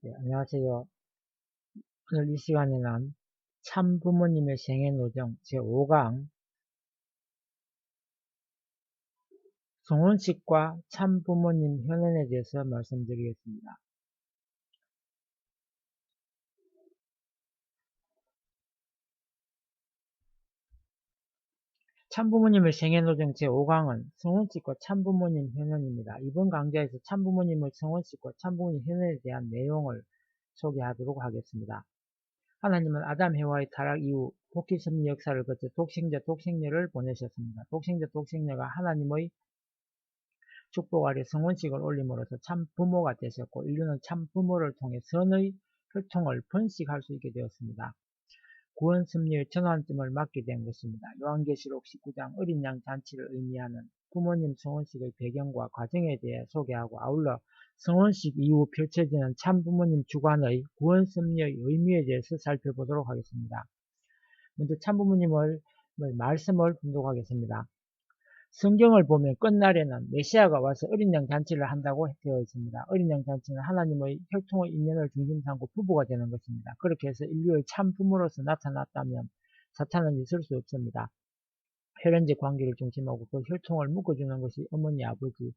네, 안녕하세요. 오늘 이 시간에는 참부모님의 생애노정 제5강 송원식과 참부모님 현안에 대해서 말씀드리겠습니다. 참부모님의 생애노정 제5강은 성원식과 참부모님 현안입니다. 이번 강좌에서 참부모님의 성원식과 참부모님 현안에 대한 내용을 소개하도록 하겠습니다. 하나님은 아담 해와의 타락 이후 복귀섭리 역사를 거쳐 독생자 독생녀를 보내셨습니다. 독생자 독생녀가 하나님의 축복 아래 성원식을 올림으로써 참 부모가 되셨고 인류는 참 부모를 통해 선의 혈통을 번식할 수 있게 되었습니다. 구원 섭리의 전환점을 맞게 된 것입니다. 요한계시록 19장 어린 양 잔치를 의미하는 부모님 성원식의 배경과 과정에 대해 소개하고 아울러 성원식 이후 펼쳐지는 참 부모님 주관의 구원 섭리의 의미에 대해서 살펴보도록 하겠습니다. 먼저 참 부모님의 말씀을 분석하겠습니다. 성경을 보면 끝날에는 메시아가 와서 어린 양 잔치를 한다고 되어 있습니다. 어린 양 잔치는 하나님의 혈통의 인연을 중심 삼고 부부가 되는 것입니다. 그렇게 해서 인류의 참 부모로서 나타났다면 사탄은 있을 수 없습니다. 혈연적 관계를 중심하고 그 혈통을 묶어주는 것이 어머니, 아버지,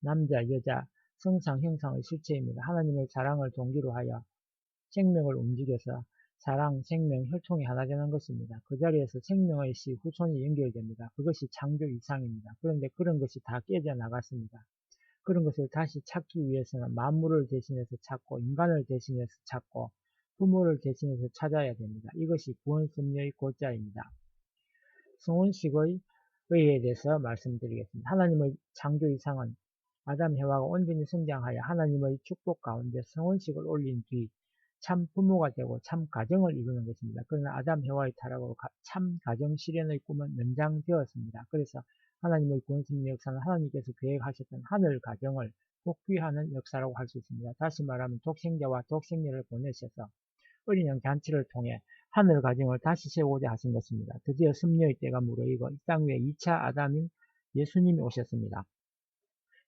남자, 여자, 성상, 형상의 실체입니다. 하나님의 사랑을 동기로 하여 생명을 움직여서 사랑, 생명, 혈통이 하나 되는 것입니다. 그 자리에서 생명의 씨, 후손이 연결됩니다. 그것이 창조 이상입니다. 그런데 그런 것이 다 깨져나갔습니다. 그런 것을 다시 찾기 위해서는 만물을 대신해서 찾고 인간을 대신해서 찾고 부모를 대신해서 찾아야 됩니다. 이것이 구원 섭리의 골자입니다. 성원식의 의의에 대해서 말씀드리겠습니다. 하나님의 창조 이상은 아담 해와가 온전히 성장하여 하나님의 축복 가운데 성원식을 올린 뒤 참 부모가 되고 참 가정을 이루는 것입니다. 그러나 아담 해와의 타락으로 참 가정 실현의 꿈은 연장되었습니다. 그래서 하나님의 구원 섭리 역사는 하나님께서 계획하셨던 하늘 가정을 복귀하는 역사라고 할 수 있습니다. 다시 말하면 독생자와 독생녀를 보내셔서 어린 양 잔치를 통해 하늘 가정을 다시 세우고자 하신 것입니다. 드디어 섭리의 때가 무르익어 이 땅 위에 2차 아담인 예수님이 오셨습니다.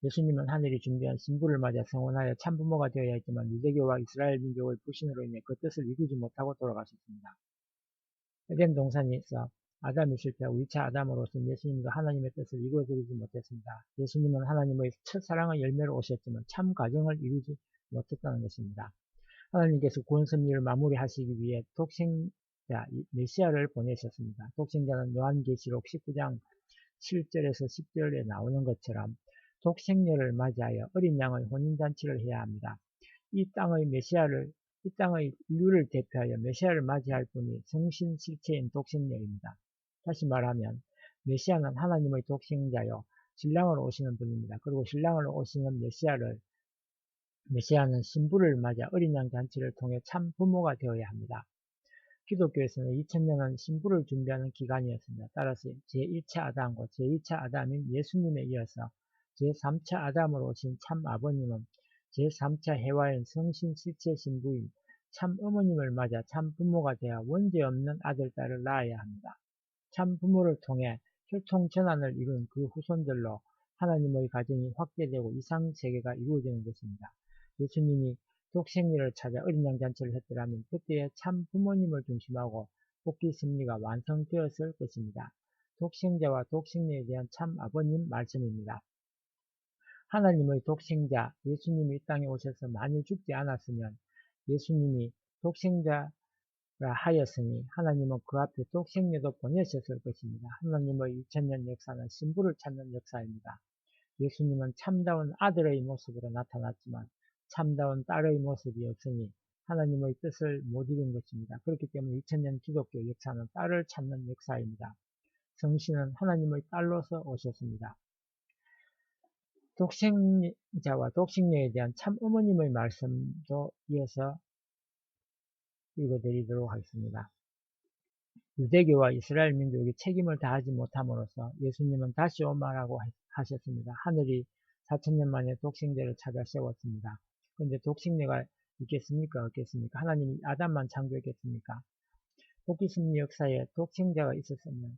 예수님은 하늘이 준비한 신부를 맞아 성원하여 참부모가 되어야 했지만 유대교와 이스라엘 민족의 불신으로 인해 그 뜻을 이루지 못하고 돌아가셨습니다. 에덴 동산에서 아담이 실패하고 2차 아담으로서 예수님도 하나님의 뜻을 이루어드리지 못했습니다. 예수님은 하나님의 첫사랑의 열매로 오셨지만 참 가정을 이루지 못했다는 것입니다. 하나님께서 구원 섭리를 마무리하시기 위해 독생자 메시아를 보내셨습니다. 독생자는 요한계시록 19장 7절에서 10절에 나오는 것처럼 독생녀를 맞이하여 어린 양의 혼인잔치를 해야 합니다. 이 땅의 인류를 대표하여 메시아를 맞이할 분이 성신실체인 독생녀입니다. 다시 말하면 메시아는 하나님의 독생자요 신랑으로 오시는 분입니다. 그리고 신랑으로 오시는 메시아는 신부를 맞아 어린 양 잔치를 통해 참 부모가 되어야 합니다. 기독교에서는 2000년은 신부를 준비하는 기간이었습니다. 따라서 제1차 아담과 제2차 아담인 예수님에 이어서 제3차 아담으로 오신 참 아버님은 제3차 해와인 성신 실체 신부인 참 어머님을 맞아 참 부모가 되어 원죄 없는 아들, 딸을 낳아야 합니다. 참 부모를 통해 혈통 전환을 이룬 그 후손들로 하나님의 가정이 확대되고 이상 세계가 이루어지는 것입니다. 예수님이 독생리를 찾아 어린 양 잔치를 했더라면 그때의 참 부모님을 중심하고 복귀 섭리가 완성되었을 것입니다. 독생자와 독생녀에 대한 참 아버님 말씀입니다. 하나님의 독생자 예수님이 이 땅에 오셔서 만일 죽지 않았으면 예수님이 독생자라 하였으니 하나님은 그 앞에 독생녀도 보내셨을 것입니다. 하나님의 2000년 역사는 신부를 찾는 역사입니다. 예수님은 참다운 아들의 모습으로 나타났지만 참다운 딸의 모습이 없으니 하나님의 뜻을 못 이룬 것입니다. 그렇기 때문에 2000년 기독교 역사는 딸을 찾는 역사입니다. 성신은 하나님의 딸로서 오셨습니다. 독생자와 독생녀에 대한 참 어머님의 말씀도 이어서 읽어드리도록 하겠습니다. 유대교와 이스라엘 민족이 책임을 다하지 못함으로써 예수님은 다시 오마라고 하셨습니다. 하늘이 4000년 만에 독생자를 찾아 세웠습니다. 그런데 독생자가 있겠습니까? 없겠습니까? 하나님이 아담만 창조했겠습니까? 복귀 섭리 역사에 독생자가 있었으면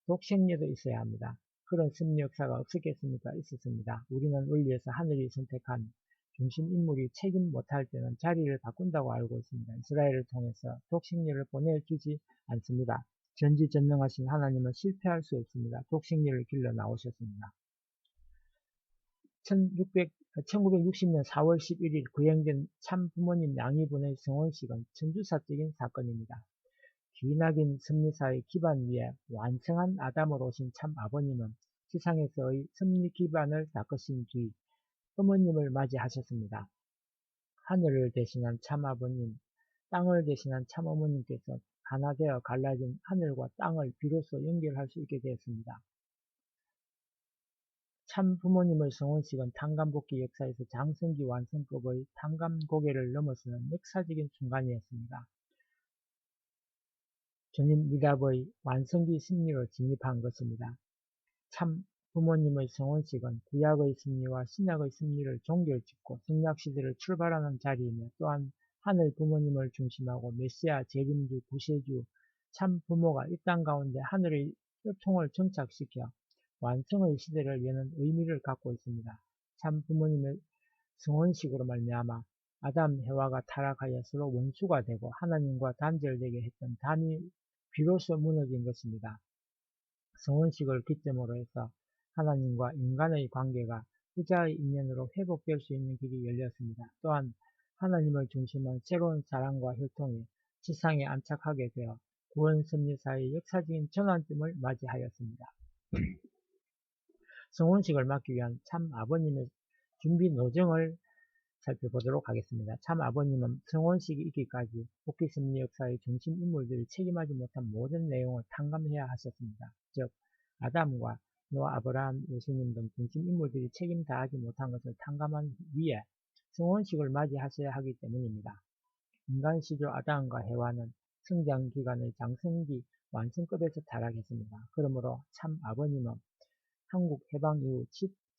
독생녀도 있어야 합니다. 그런 섭리 역사가 없었겠습니까? 있었습니다. 우리는 원리에서 하늘이 선택한 중심 인물이 책임 못할 때는 자리를 바꾼다고 알고 있습니다. 이스라엘을 통해서 독식리를 보내주지 않습니다. 전지전능하신 하나님은 실패할 수 없습니다. 독식리를 길러 나오셨습니다. 1960년 4월 11일 거행된 참부모님 양이분의 성혼식은 천주사적인 사건입니다. 귀낙인 섭리사의 기반 위에 완성한 아담으로 오신 참아버님은 지상에서의 섭리 기반을 닦으신 뒤 어머님을 맞이하셨습니다. 하늘을 대신한 참아버님, 땅을 대신한 참어머님께서 하나 되어 갈라진 하늘과 땅을 비로소 연결할 수 있게 되었습니다. 참부모님의 성혼식은 탕감복귀 역사에서 장성기 완성법의 탕감고개를 넘어서는 역사적인 순간이었습니다. 주님 미답의 완성기 섭리로 진입한 것입니다. 참 부모님의 성혼식은 구약의 섭리와 신약의 섭리를 종결짓고 성약시대를 출발하는 자리이며 또한 하늘 부모님을 중심하고 메시아, 재림주, 구세주, 참 부모가 이 땅 가운데 하늘의 혈통을 정착시켜 완성의 시대를 여는 의미를 갖고 있습니다. 참 부모님의 성혼식으로 말미암아 아담, 해와가 타락하여 서로 원수가 되고 하나님과 단절되게 했던 담이 비로소 무너진 것입니다. 성혼식을 기점으로 해서 하나님과 인간의 관계가 후자의 인연으로 회복될 수 있는 길이 열렸습니다. 또한 하나님을 중심한 새로운 사랑과 혈통이 지상에 안착하게 되어 구원 섭리사의 역사적인 전환점을 맞이하였습니다. 성혼식을 맡기 위한 참 아버님의 준비 노정을 살펴보도록 하겠습니다. 참 아버님은 성혼식이 있기까지 복귀 섭리 역사의 중심 인물들이 책임하지 못한 모든 내용을 탕감해야 하셨습니다. 즉 아담과 노아, 아브라함, 예수님 등 중심 인물들이 책임 다하지 못한 것을 탕감한 위에 성혼식을 맞이하셔야 하기 때문입니다. 인간 시조 아담과 해와는 성장 기간의 장성기 완성급에서 타락했습니다. 그러므로 참 아버님은 한국 해방 이후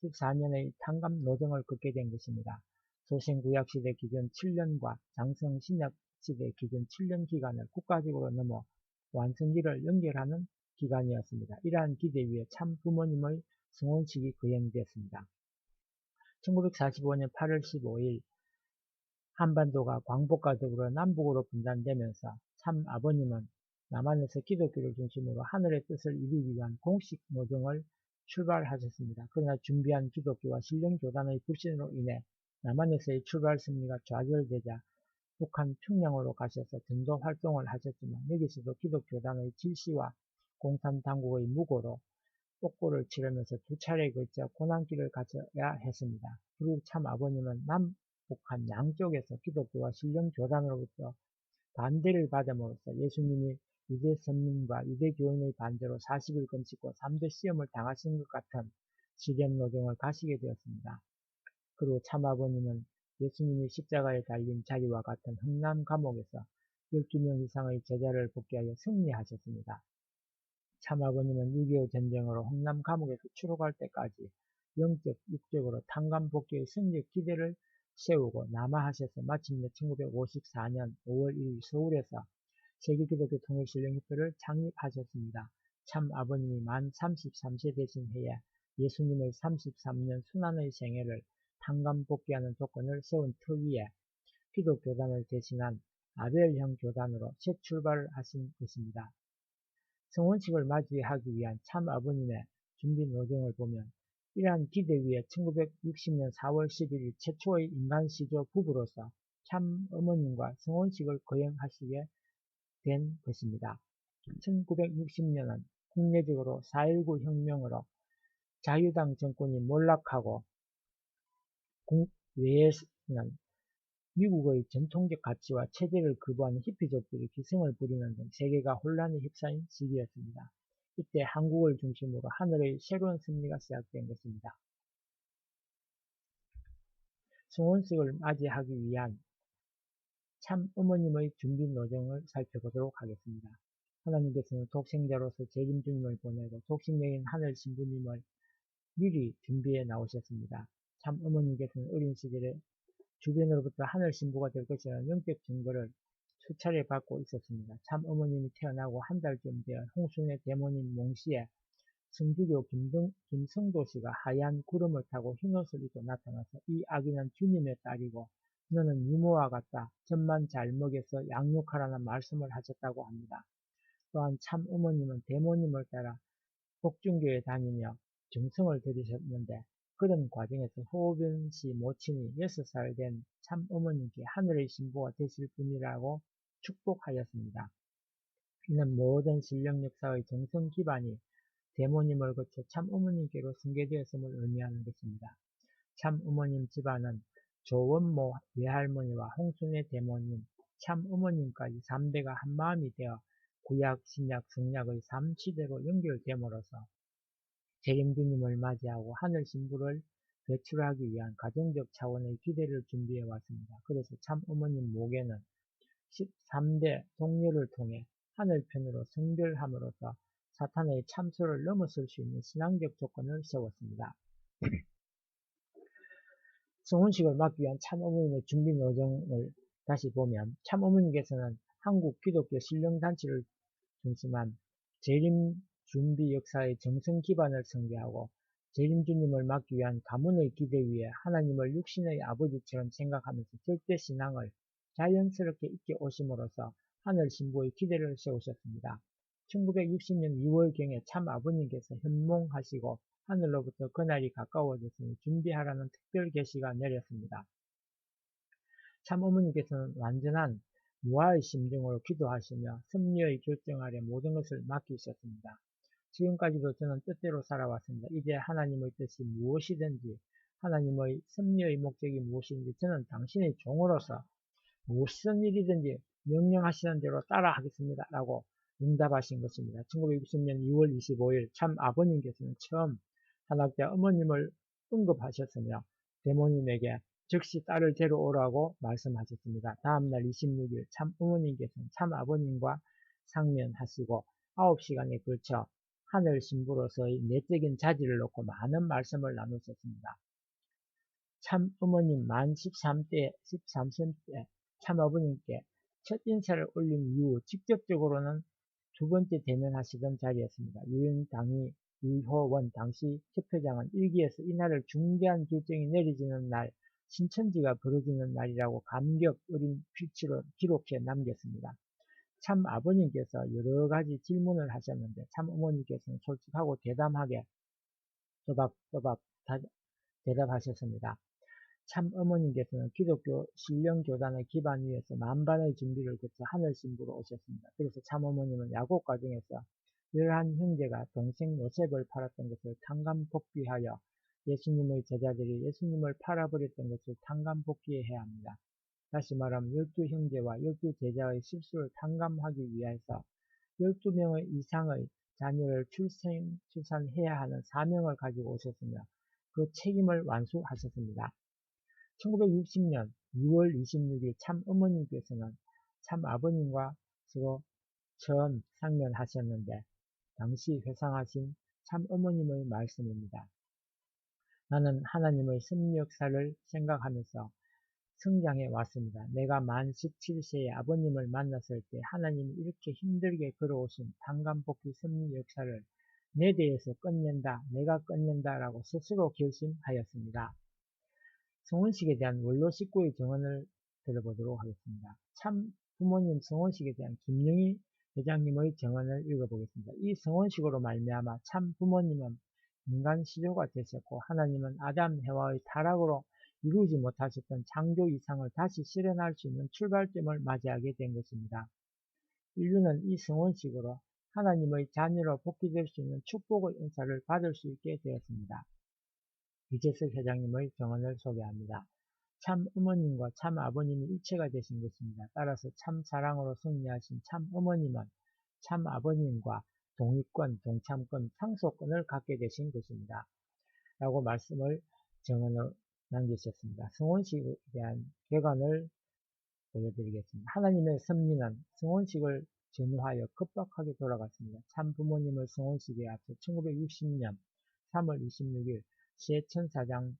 14년의 탕감 노정을 걷게 된 것입니다. 소신구약시대 기준 7년과 장성 신약시대 기준 7년 기간을 국가적으로 넘어 완성기를 연결하는 기간이었습니다. 이러한 기대 위에 참 부모님의 성혼식이 거행되었습니다. 1945년 8월 15일 한반도가 광복과 더불어 남북으로 분단되면서 참 아버님은 남한에서 기독교를 중심으로 하늘의 뜻을 이루기 위한 공식 노정을 출발하셨습니다. 그러나 준비한 기독교와 신령교단의 불신으로 인해 남한에서의 출발 섭리가 좌절되자 북한 평양으로 가셔서 전도 활동을 하셨지만 여기서도 기독교단의 질시와 공산당국의 무고로 똑고를 치르면서 두 차례에 걸쳐 고난길을 가져야 했습니다. 결국 참 아버님은 남북한 양쪽에서 기독교와 신령교단으로부터 반대를 받음으로써 예수님이 유대 선민과 유대 교인의 반대로 40일 금식과 3대 시험을 당하신 것 같은 시련 노정을 가시게 되었습니다. 그리고 참아버님은 예수님이 십자가에 달린 자리와 같은 흥남 감옥에서 12명 이상의 제자를 복귀하여 승리하셨습니다. 참아버님은 6.25 전쟁으로 흥남 감옥에서 추록할 때까지 영적, 육적으로 탕감 복귀의 승리의 기대를 세우고 남아하셔서 마침내 1954년 5월 1일 서울에서 세계기독교 통일신령협회를 창립하셨습니다. 참 아버님이 만 33세 되신 해에 예수님의 33년 순환의 생애를 탕감 복귀하는 조건을 세운 터 위에 기독교단을 대신한 아벨형 교단으로 새 출발을 하신 것입니다. 성혼식을 맞이하기 위한 참 아버님의 준비 노정을 보면 이러한 기대 위에 1960년 4월 11일 최초의 인간시조 부부로서 참 어머님과 성혼식을 거행하시게 된 것입니다. 1960년은 국내적으로 4.19 혁명으로 자유당 정권이 몰락하고 국외에는 미국의 전통적 가치와 체제를 거부하는 히피족들이 기승을 부리는 등 세계가 혼란에 휩싸인 시기였습니다. 이때 한국을 중심으로 하늘의 새로운 섭리가 시작된 것입니다. 성혼식을 맞이하기 위한 참 어머님의 준비 노정을 살펴보도록 하겠습니다. 하나님께서는 독생자로서 재림주님을 보내고 독sinh 여인 하늘 신부님을 미리 준비해 나오셨습니다. 참 어머님께서는 어린 시절에 주변으로부터 하늘 신부가 될 것이라는 영적 증거를 수차례 받고 있었습니다. 참 어머님이 태어나고 한 달쯤 되어 홍순의 대모님 몽씨에 성주교 김성도 씨가 하얀 구름을 타고 흰옷을 입고 나타나서 이 아기는 주님의 딸이고 너는 유모와 같다. 젖만 잘 먹여서 양육하라는 말씀을 하셨다고 합니다. 또한 참 어머님은 대모님을 따라 복중교에 다니며 정성을 들이셨는데 그런 과정에서 호변 씨 모친이 6살 된 참 어머님께 하늘의 신부가 되실 분이라고 축복하였습니다. 이는 모든 신령 역사의 정성 기반이 대모님을 거쳐 참 어머님께로 승계되었음을 의미하는 것입니다. 참 어머님 집안은 조원모 외할머니와 홍순의 대모님, 참 어머님까지 3대가 한마음이 되어 구약, 신약, 성약의 3시대로 연결됨으로써 재림주님을 맞이하고 하늘 신부를 배출하기 위한 가정적 차원의 기대를 준비해 왔습니다. 그래서 참 어머님 목에는 13대 동료를 통해 하늘편으로 성별함으로써 사탄의 참소를 넘어설 수 있는 신앙적 조건을 세웠습니다. 성혼식을 막기 위한 참어머님의 준비 노정을 다시 보면 참어머님께서는 한국 기독교 신령단체를 중심한 재림 준비 역사의 정성 기반을 설계하고 재림주님을 막기 위한 가문의 기대 위에 하나님을 육신의 아버지처럼 생각하면서 절대 신앙을 자연스럽게 잊게 오심으로써 하늘 신부의 기대를 세우셨습니다. 1960년 2월경에 참 아버님께서 현몽하시고 하늘로부터 그날이 가까워졌으니 준비하라는 특별 계시가 내렸습니다. 참 어머니께서는 완전한 무아의 심정으로 기도하시며 섭리의 결정 아래 모든 것을 맡기셨습니다. 지금까지도 저는 뜻대로 살아왔습니다. 이제 하나님의 뜻이 무엇이든지 하나님의 섭리의 목적이 무엇인지 저는 당신의 종으로서 무슨 일이든지 명령하시는 대로 따라하겠습니다. 라고 응답하신 것입니다. 1960년 2월 25일 참 아버님께서는 처음 한학자 어머님을 언급하셨으며 대모님에게 즉시 딸을 데려오라고 말씀하셨습니다. 다음날 26일 참 어머님께서는 참 아버님과 상면하시고 9시간에 걸쳐 하늘 신부로서의 내적인 자질을 놓고 많은 말씀을 나누셨습니다. 참 어머님 만 13세 때 참 아버님께 첫 인사를 올린 이후 직접적으로는 두 번째 대면하시던 자리였습니다. 유효원 당시 협회장은 일기에서 이날을 중대한 결정이 내려지는 날, 신천지가 벌어지는 날이라고 감격 어린 필치로 기록해 남겼습니다. 참 아버님께서 여러 가지 질문을 하셨는데 참 어머니께서는 솔직하고 대담하게 또박또박 대답하셨습니다. 참 어머님께서는 기독교 신령교단의 기반 위에서 만반의 준비를 거쳐 하늘 신부로 오셨습니다. 그래서 참 어머님은 야곱 과정에서 11 형제가 동생 요셉을 팔았던 것을 탕감복귀하여 예수님의 제자들이 예수님을 팔아버렸던 것을 탕감복귀해야 합니다. 다시 말하면 12 형제와 12 제자의 실수를 탕감하기 위해서 12명의 이상의 자녀를 출산해야 하는 사명을 가지고 오셨으며 그 책임을 완수하셨습니다. 1960년 6월 26일 참 어머님께서는 참 아버님과 서로 처음 상면하셨는데 당시 회상하신 참 어머님의 말씀입니다. 나는 하나님의 섭리 역사를 생각하면서 성장해 왔습니다. 내가 만 17세에 아버님을 만났을 때 하나님이 이렇게 힘들게 걸어오신 탕감복귀 섭리 역사를 내 대해서 끝낸다, 내가 끝낸다 라고 스스로 결심하였습니다. 성혼식에 대한 원로 식구의 증언을 들어보도록 하겠습니다. 참 부모님 성혼식에 대한 김영희 회장님의 증언을 읽어보겠습니다. 이 성혼식으로 말미암아 참 부모님은 인간 시조가 되셨고 하나님은 아담 해와의 타락으로 이루지 못하셨던 창조 이상을 다시 실현할 수 있는 출발점을 맞이하게 된 것입니다. 인류는 이 성혼식으로 하나님의 자녀로 복귀될 수 있는 축복의 은사를 받을 수 있게 되었습니다. 이재석 회장님의 증언을 소개합니다. 참 어머님과 참 아버님이 일체가 되신 것입니다. 따라서 참 사랑으로 승리하신 참 어머님은 참 아버님과 동의권, 동참권, 상속권을 갖게 되신 것입니다. 라고 증언을 남기셨습니다. 성혼식에 대한 개관을 보여드리겠습니다. 하나님의 섭리는 성혼식을 전후하여 급박하게 돌아갔습니다. 참 부모님의 성혼식에 앞서 1960년 3월 26일 새 천사장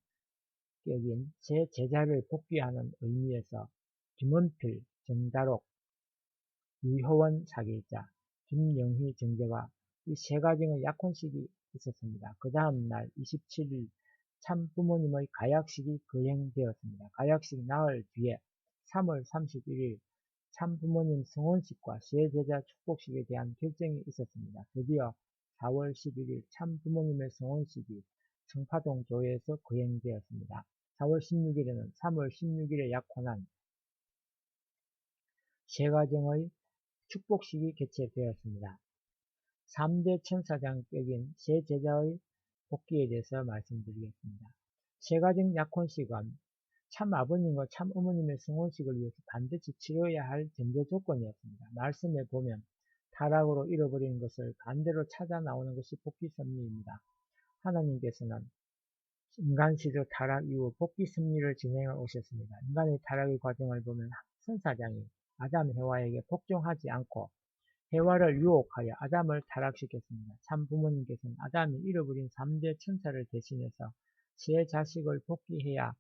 격인 새 제자를 복귀하는 의미에서 김원필, 정다록, 유효원 사기자, 김영희 정제와 이 세 가정의 약혼식이 있었습니다. 그 다음 날 27일 참부모님의 가약식이 거행되었습니다. 가약식 나흘 뒤에 3월 31일 참부모님 성혼식과 시해제자 축복식에 대한 결정이 있었습니다. 드디어 4월 11일 참부모님의 성혼식이 청파동 교회에서 거행되었습니다. 4월 16일에는 3월 16일에 약혼한 세가정의 축복식이 개최되었습니다. 3대 천사장격인 세 제자의 복귀에 대해서 말씀드리겠습니다. 세가정 약혼식은 참 아버님과 참 어머님의 성혼식을 위해서 반드시 치러야 할 전제 조건이었습니다. 말씀에 보면 타락으로 잃어버린 것을 반대로 찾아 나오는 것이 복귀 섭리입니다. 하나님께서는 인간 시절 타락 이후 복귀 섭리를 진행해 오셨습니다. 인간의 타락의 과정을 보면 선사장이 아담 해와에게 복종하지 않고 해와를 유혹하여 아담을 타락시켰습니다. 참 부모님께서는 아담이 잃어버린 3대 천사를 대신해서 제 자식을 복귀해야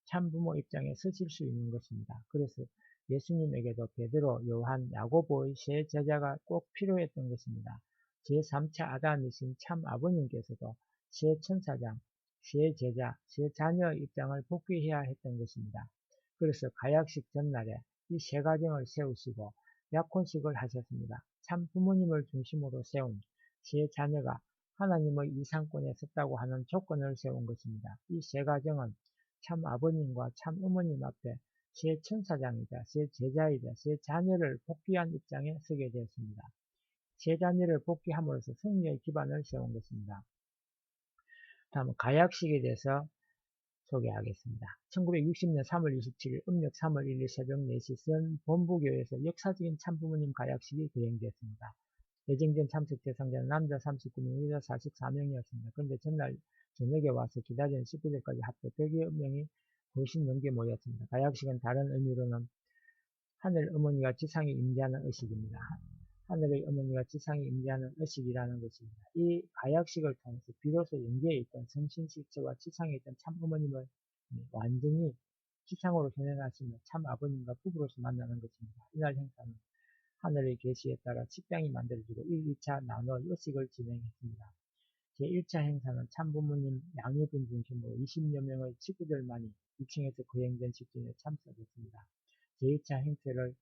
참 부모 입장에 서실 수 있는 것입니다. 그래서 예수님에게도 베드로, 요한, 야고보의 세 제자가 꼭 필요했던 것입니다. 제3차 아담이신 참 아버님께서도 세 천사장, 세 제자, 세 자녀의 입장을 복귀해야 했던 것입니다. 그래서 가약식 전날에 이 세 가정을 세우시고 약혼식을 하셨습니다. 참 부모님을 중심으로 세운 세 자녀가 하나님의 이상권에 섰다고 하는 조건을 세운 것입니다. 이 세 가정은 참 아버님과 참 어머님 앞에 세 천사장이자 세 제자이자 세 자녀를 복귀한 입장에 서게 되었습니다. 세 자녀를 복귀함으로써 승리의 기반을 세운 것입니다. 다음은 가약식에 대해서 소개하겠습니다. 1960년 3월 27일 음력 3월 1일 새벽 4시 선 본부교회에서 역사적인 참부모님 가약식이 거행되었습니다. 예정된 참석 대상자는 남자 39명, 여자 44명이었습니다. 그런데 전날 저녁에 와서 기다리는 식구들까지 합해 100여 명이 훨씬 넘게 모였습니다. 가약식은 다른 의미로는 하늘 어머니가 지상에 임재하는 의식입니다. 하늘의 어머니가 지상에 임재하는 의식이라는 것입니다. 이 가약식을 통해서 비로소 영계에 있던 성신실체와 지상에 있던 참 어머님을 완전히 지상으로 현현하시며 참 아버님과 부부로서 만나는 것입니다. 이날 행사는 하늘의 계시에 따라 식당이 만들어지고 1, 2차 나눠 요식을 진행했습니다. 제1차 행사는 참부모님 양해분 중심으로 20여 명의 친구들만이 2층에서 거행된 식전에 참석했습니다. 제2차 행사를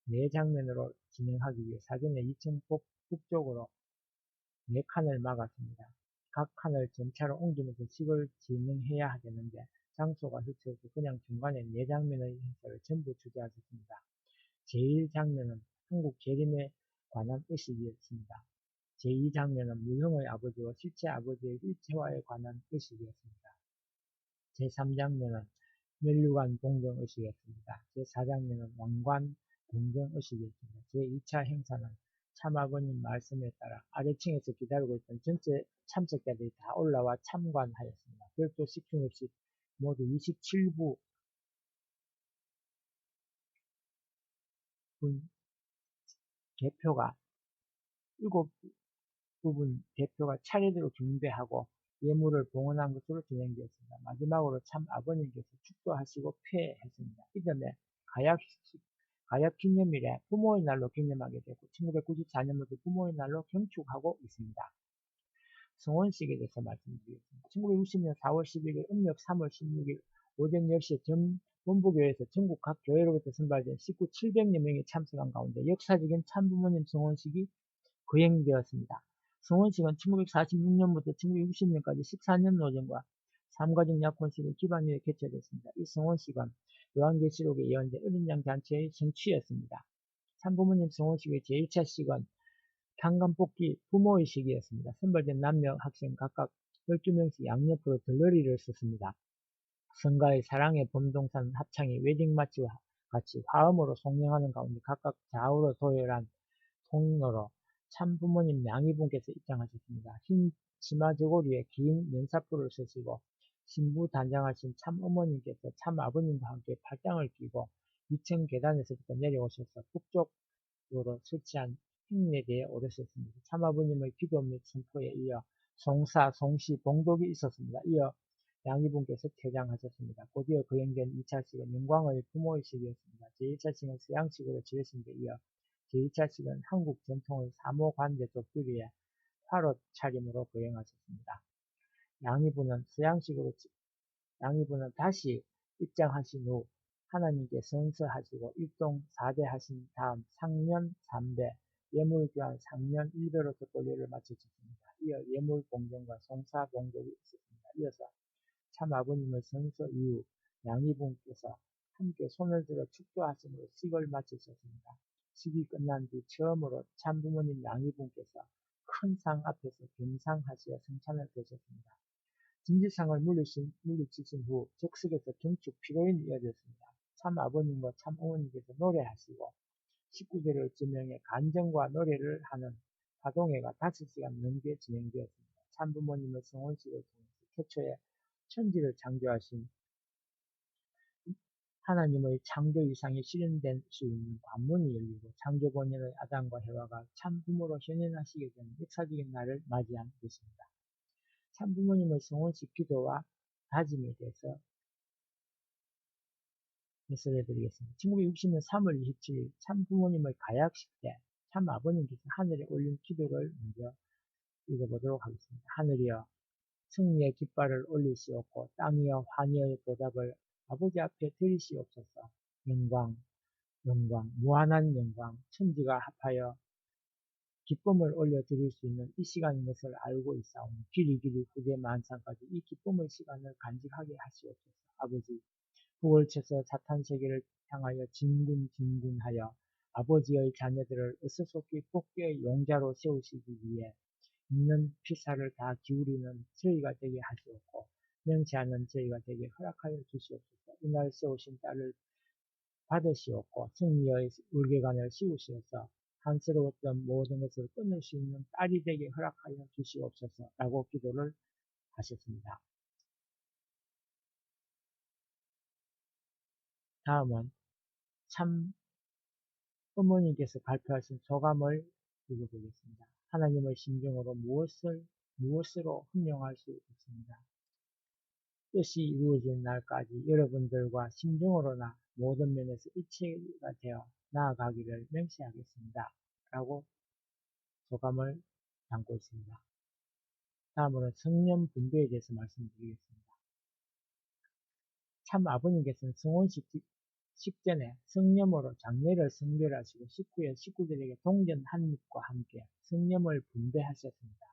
4장면으로 진행하기 위해 사전에 2층 북쪽으로 4칸을 막았습니다. 각 칸을 전차로 옮기면서 식을 진행해야 되는데 장소가 휘쳐서 그냥 중간에 4장면의 행사를 전부 주재하셨습니다. 제1장면은 한국 재림에 관한 의식이었습니다. 제2장면은 무형의 아버지와 실제 아버지의 일체화에 관한 의식이었습니다. 제3장면은 멸류관 동정 의식이었습니다. 제4장면은 왕관 동정 의식이었습니다. 제2차 행사는 참아버님 말씀에 따라 아래층에서 기다리고 있던 전체 참석자들이 다 올라와 참관하였습니다. 별도 식중 없이 모두 27분 대표가 7부분 대표가 차례대로 경배하고 예물을 봉헌한 것으로 진행되었습니다. 마지막으로 참 아버님께서 축도하시고 폐했습니다. 이듬해 가약 기념일에 부모의 날로 기념하게 되고 1994년부터 부모의 날로 경축하고 있습니다. 성혼식에 대해서 말씀드리겠습니다. 1960년 4월 11일 음력 3월 16일 오전 10시에 전 본부교회에서 전국 각 교회로부터 선발된 식구 700여 명이 참석한 가운데 역사적인 참부모님 성혼식이 거행되었습니다. 성혼식은 1946년부터 1960년까지 14년 노정과 삼가정 약혼식을 기반 위에 개최됐습니다. 이 성혼식은 요한계시록에 예언된 어린 양 잔치의 성취였습니다. 참부모님 성혼식의 제1차식은 탄감뽑기 부모의식이었습니다. 선발된 남녀 학생 각각 12명씩 양옆으로 들러리를 썼습니다. 성가의 사랑의 범동산 합창이 웨딩마치와 같이 화음으로 송영하는 가운데 각각 좌우로 도열한 통로로 참부모님 양이분께서 입장하셨습니다. 흰 치마 저고리에 긴 면사포를 쓰시고 신부 단장하신 참어머님께서 참아버님과 함께 팔짱을 끼고 2층 계단에서부터 내려오셔서 북쪽으로 설치한 행례대에 오르셨습니다. 참아버님의 기도 및 선포에 이어 송사, 송시, 봉독이 있었습니다. 이어 양이분께서 퇴장하셨습니다. 곧이어 거행된 2차식은 영광의 부모의식이었습니다. 제1차식은 서양식으로 지으신 데 이어 제2차식은 한국 전통의 사모관대 족두리에 화롯 차림으로 거행하셨습니다. 양이부는 다시 입장하신 후 하나님께 선서하시고 일동 4대 하신 다음 상면 3배, 예물교환 상면 1배로서 권리를 마치셨습니다. 이어 예물봉정과 송사봉족이 있었습니다. 이어서 참아버님의 선서 이후 양이분께서 함께 손을 들어 축도하심으로 식을 마치셨습니다. 식이 끝난 뒤 처음으로 참부모님 양이분께서 큰 상 앞에서 겸상하시어 성찬을 드셨습니다. 진지상을 물리치신 후 적석에서 경축 피로인이 이어졌습니다. 참아버님과 참어머니께서 노래하시고 식구들을 지명해 간정과 노래를 하는 화동회가 5시간 넘게 진행되었습니다. 참부모님의 성혼식을 통해서 태초에 천지를 창조하신 하나님의 창조 이상이 실현될 수 있는 관문이 열리고 창조 본연의 아담과 해와가 참부모로 현현하시게 되는 역사적인 날을 맞이한 것입니다. 참부모님의 성혼식 기도와 다짐에 대해서 해설해드리겠습니다. 1960년 3월 27일 참부모님의 가약식 때 참아버님께서 하늘에 올린 기도를 먼저 읽어보도록 하겠습니다. 하늘이여 승리의 깃발을 올리시옵고 땅이여 환희의 보답을 아버지 앞에 드리시옵소서. 영광, 영광, 무한한 영광, 천지가 합하여 기쁨을 올려드릴 수 있는 이 시간인 것을 알고 있사오니 길이 후대 만상까지 이 기쁨의 시간을 간직하게 하시옵소서. 아버지, 북을 쳐서 사탄 세계를 향하여 진군하여 아버지의 자녀들을 어스속히 복귀의 용자로 세우시기 위해 있는 피사를 다 기울이는 저희가 되게 하시옵고 명치하는 저희가 되게 허락하여 주시옵소서. 이날 세우신 딸을 받으시옵고 승리의 울개관을 씌우시어서 한스러웠던 모든 것을 끊을 수 있는 딸이 되게 허락하여 주시옵소서 라고 기도를 하셨습니다. 다음은 참 어머니께서 발표하신 소감을 읽어보겠습니다. 하나님의 심정으로 무엇으로 hun명할 수 있습니다. 뜻이 이루어진 날까지 여러분들과 심정으로나 모든 면에서 일체가 되어 나아가기를 맹세하겠습니다. 라고 소감을 담고 있습니다. 다음으로 성령 분배에 대해서 말씀드리겠습니다. 참 아버님께서는 성혼식 식전에 성령으로 장례를 성별하시고 식구들에게 동전 한 입과 함께 성령을 분배하셨습니다.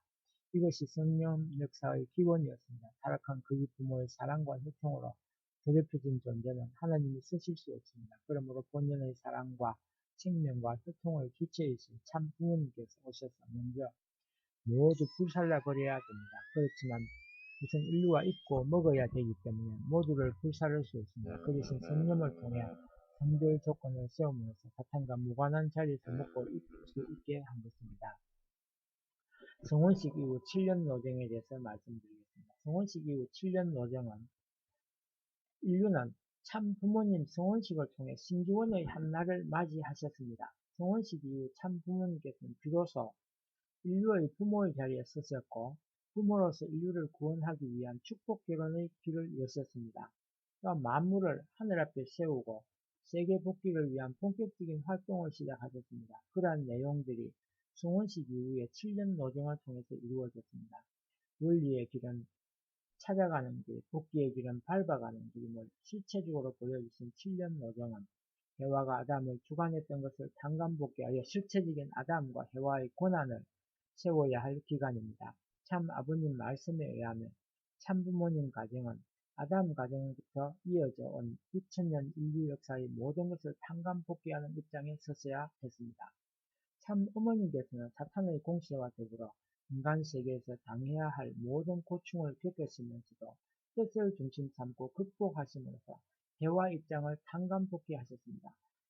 이것이 성령 역사의 기본이었습니다. 타락한 그의 부모의 사랑과 효통으로 더럽혀진 존재는 하나님이 쓰실 수 없습니다. 그러므로 본연의 사랑과 생명과 효통의 주체이신 참 부모님께서 오셔서 먼저 모두 불살라 버려야 됩니다. 그렇지만 우선 인류가 입고 먹어야 되기 때문에 모두를 불사를 수 없습니다. 그 대신 성령을 통해 성별 조건을 세움으로써 사탄과 무관한 자리에서 먹고 입을 수 있게 한 것입니다. 성혼식 이후 7년 노정에 대해서 말씀드리겠습니다. 성혼식 이후 7년 노정은 인류는 참 부모님 성혼식을 통해 신기원의 한날을 맞이하셨습니다. 성혼식 이후 참 부모님께서는 비로소 인류의 부모의 자리에 서셨고 부모로서 인류를 구원하기 위한 축복 결혼의 길을 여셨습니다. 또한 만물을 하늘 앞에 세우고 세계 복귀를 위한 본격적인 활동을 시작하셨습니다. 그러한 내용들이 성혼식 이후에 7년 노정을 통해서 이루어졌습니다. 원리의 길은 찾아가는 길, 복귀의 길은 밟아가는 길임을 실체적으로 보여주신 7년 노정은 해와가 아담을 주관했던 것을 tan감복귀하여 실체적인 아담과 해와의 권한을 세워야 할 기간입니다. 참 아버님 말씀에 의하면 참부모님 가정은 아담 가정부터 이어져 온 2000년 인류 역사의 모든 것을 tan감복귀하는 입장에 서셔야 했습니다. 참 어머님께서는 사탄의 공시와 더불어 인간 세계에서 당해야 할 모든 고충을 겪으시면서도 뜻을 중심 삼고 극복하심으로써 대화 입장을 tan감복귀하셨습니다.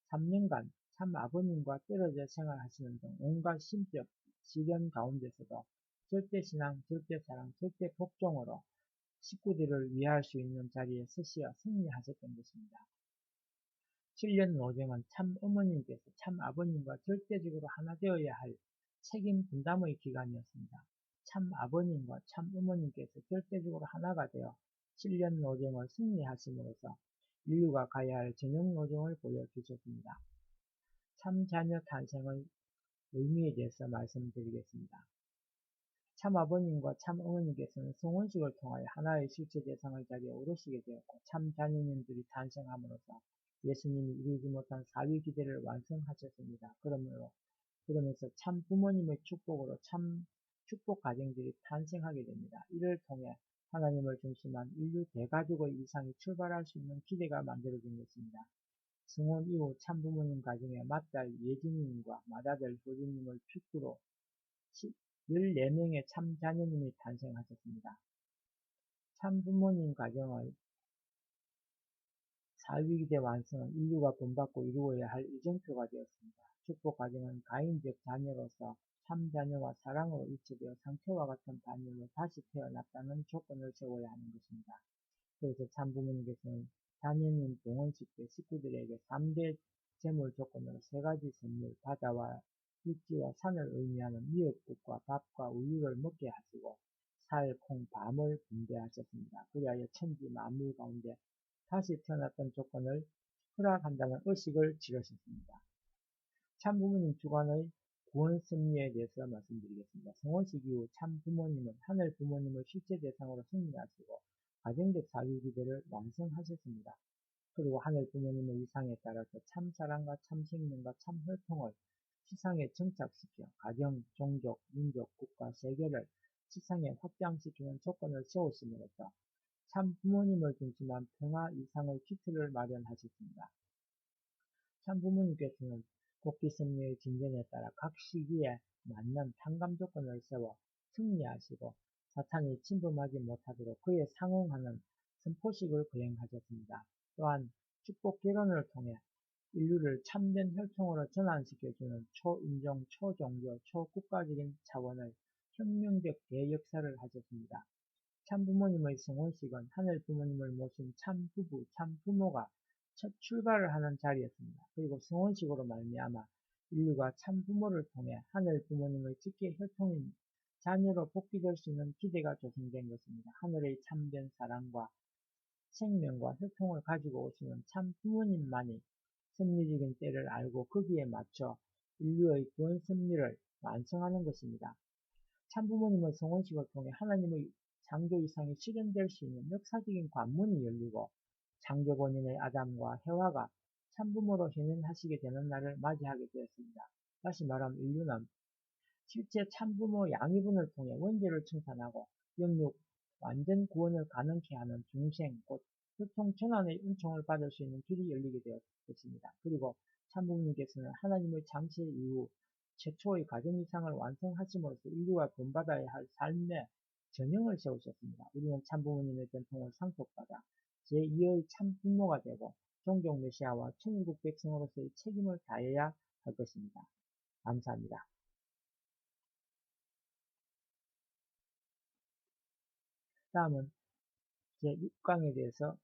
3년간 참 아버님과 떨어져 생활하시는 등 온갖 심적 시련 가운데서도 절대신앙, 절대사랑, 절대복종으로 식구들을 위할 수 있는 자리에 서시어 승리하셨던 것입니다. 7년 노정은 참 어머님께서 참 아버님과 절대적으로 하나 되어야 할 책임 분담의 기간이었습니다. 참 아버님과 참 어머님께서 절대적으로 하나가 되어 7년 노정을 승리하심으로써 인류가 가야 할 전형 노정을 보여주셨습니다. 참 자녀 탄생의 의미에 대해서 말씀드리겠습니다. 참아버님과 참어머니께서는 성혼식을 통하여 하나의 실체 대상의 자리에 오르시게 되었고 참자녀님들이 탄생함으로써 예수님이 이루지 못한 사위 기대를 완성하셨습니다. 그러면서 참부모님의 축복으로 참 축복 가정들이 탄생하게 됩니다. 이를 통해 하나님을 중심한 인류 대가족의 이상이 출발할 수 있는 기대가 만들어진 것입니다. 승혼 이후 참부모님 가정에 맏딸 예진님과 맏아들 효진님을 필두로 14명의 참자녀님이 탄생하셨습니다. 참부모님 가정의 사위기대 완성은 인류가 본받고 이루어야 할 이정표가 되었습니다. 축복 가정은 가인적 자녀로서 참자녀와 사랑으로 일치되어 상태와 같은 반열로 다시 태어났다는 조건을 세워야 하는 것입니다. 그래서 참부모님께서는 자녀님 동원식 때 식구들에게 3대 제물 조건으로 3가지 선물, 바다와 육지와 산을 의미하는 미역국과 밥과 우유를 먹게 하시고 살, 콩, 밤을 분배하셨습니다. 그리하여 천지 만물 가운데 다시 태어났던 조건을 허락한다는 의식을 지으셨습니다. 참부모님 주관의 구원 섭리에 대해서 말씀드리겠습니다. 성혼식 이후 참부모님은 하늘 부모님을 실제 대상으로 승리하시고 가정적 사유기대를 완성하셨습니다. 그리고 하늘 부모님의 이상에 따라서 참사랑과 참생명과 참혈통을 지상에 정착시켜 가정, 종족, 민족, 국가, 세계를 지상에 확장시키는 조건을 세우심으로써 참 부모님을 중심한 평화 이상의 기틀을 마련하셨습니다. 참 부모님께서는 복귀 섭리의 진전에 따라 각 시기에 맞는 탕감 조건을 세워 승리하시고 사탄이 침범하지 못하도록 그에 상응하는 선포식을 거행하셨습니다. 또한 축복 결혼을 통해 인류를 참된 혈통으로 전환시켜주는 초인종, 초종교, 초국가적인 차원의 혁명적 대역사를 하셨습니다. 참부모님의 성혼식은 하늘 부모님을 모신 참부부, 참부모가 첫 출발을 하는 자리였습니다. 그리고 성혼식으로 말미암아 인류가 참부모를 통해 하늘 부모님의 직계 혈통인 자녀로 복귀될 수 있는 기대가 조성된 것입니다. 하늘의 참된 사랑과 생명과 혈통을 가지고 오시는 참부모님만이 섭리적인 때를 알고 거기에 맞춰 인류의 구원 섭리를 완성하는 것입니다. 참부모님의 성혼식을 통해 하나님의 창조 이상이 실현될 수 있는 역사적인 관문이 열리고 창조 본인의 아담과 해와가 참부모로 현현하시게 되는 날을 맞이하게 되었습니다. 다시 말하면 인류는 실제 참부모 양이분을 통해 원죄를 청산하고 영육 완전 구원을 가능케 하는 중생 곧 혈통 전환의 은총을 받을 수 있는 길이 열리게 되었습니다. 그리고 참부모님께서는 하나님의 장세 이후 최초의 가정 이상을 완성하심으로써 인류가 본받아야 할 삶의 전형을 세우셨습니다. 우리는 참부모님의 전통을 상속받아 제2의 참부모가 되고 종족 메시아와 천국 백성으로서의 책임을 다해야 할 것입니다. 감사합니다. 다음은 제6강에 대해서